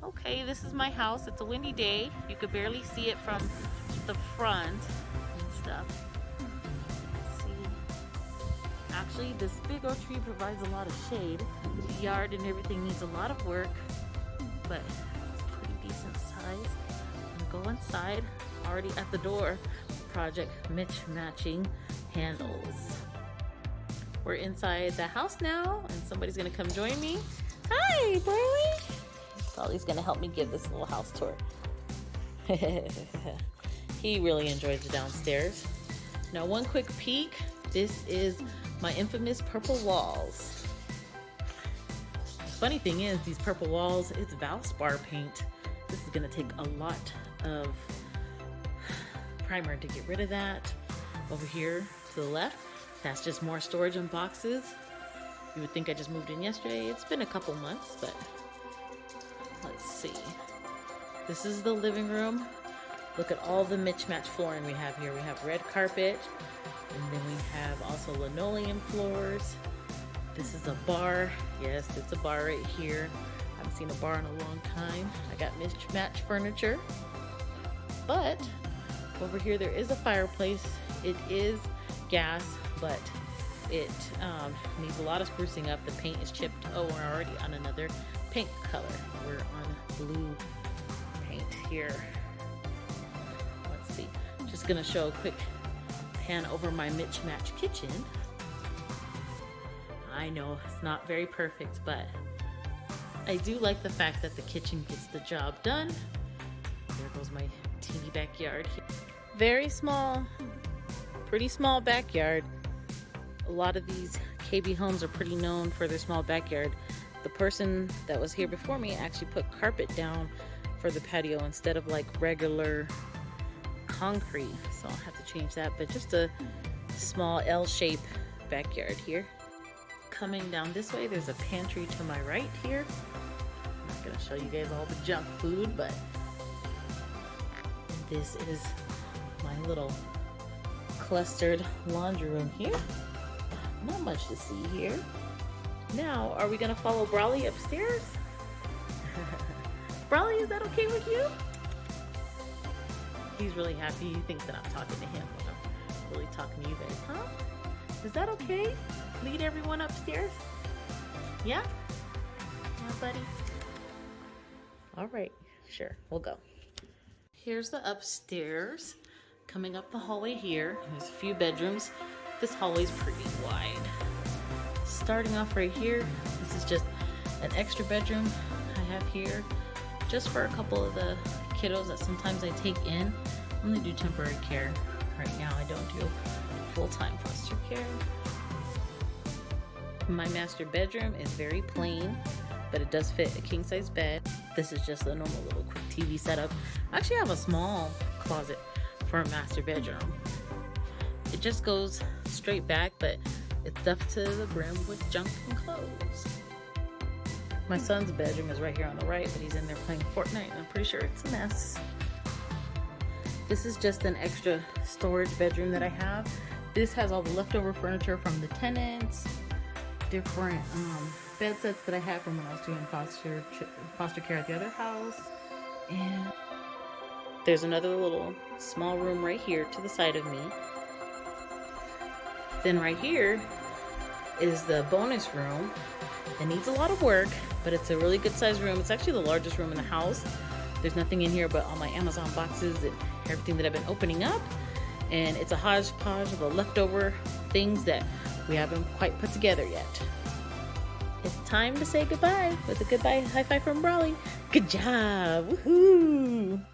Okay, this is my house. It's a windy day. You could barely see it from the front and stuff. Let's see. Actually, this big oak tree provides a lot of shade. The yard and everything needs a lot of work, but it's pretty decent size. I'm gonna go inside. Already at the door. Project matching handles. We're inside the house now, and somebody's gonna come join me. Hi, Barley. Barley's gonna help me give this little house tour. He really enjoys the downstairs. Now, one quick peek. This is my infamous purple walls. The funny thing is, these purple walls, it's Valspar paint. This is gonna take a lot of primer to get rid of that. Over here to the left, that's just more storage and boxes. You would think I just moved in yesterday. It's been a couple months, but let's see. This is the living room. Look at all the mismatched flooring we have here. We have red carpet, and then we have also linoleum floors. This is a bar. Yes, it's a bar right here. I haven't seen a bar in a long time. I got mismatched furniture. But over here there is a fireplace. It is gas, but it needs a lot of sprucing up. The paint is chipped. Oh, we're already on another paint color. We're on blue paint here. Let's see. Just gonna show a quick pan over my mismatched kitchen. I know it's not very perfect, but I do like the fact that the kitchen gets the job done. There goes my teeny backyard here. Very small, pretty small backyard. A lot of these KB homes are pretty known for their small backyard. The person that was here before me actually put carpet down for the patio instead of like regular concrete. So I'll have to change that, but just a small L-shaped backyard here. Coming down this way, there's a pantry to my right here. I'm not gonna show you guys all the junk food, but this is my little clustered laundry room here. Not much to see here. Now, are we gonna follow Brawley upstairs? Brawley, is that okay with you? He's really happy. He thinks that I'm talking to him when I'm really talking to you guys, huh? Is that okay? Lead everyone upstairs? Yeah? Yeah, buddy? All right, sure, we'll go. Here's the upstairs. Coming up the hallway here, there's a few bedrooms. This hallway's pretty wide. Starting off right here, this is just an extra bedroom I have here, just for a couple of the kiddos that sometimes I take in. I only do temporary care right now. I don't do full-time foster care. My master bedroom is very plain, but it does fit a king-size bed. This is just a normal little quick TV setup. I actually have a small closet for a master bedroom. It just goes straight back, but it's stuffed to the brim with junk and clothes. My son's bedroom is right here on the right, but he's in there playing Fortnite, and I'm pretty sure it's a mess. This is just an extra storage bedroom that I have. This has all the leftover furniture from the tenants, different bed sets that I had from when I was doing foster care at the other house. And there's another little small room right here to the side of me. Then right here is the bonus room. It needs a lot of work, but it's a really good sized room. It's actually the largest room in the house. There's nothing in here but all my Amazon boxes and everything that I've been opening up. And it's a hodgepodge of the leftover things that we haven't quite put together yet. It's time to say goodbye with a goodbye high five from Brawley. Good job, woohoo!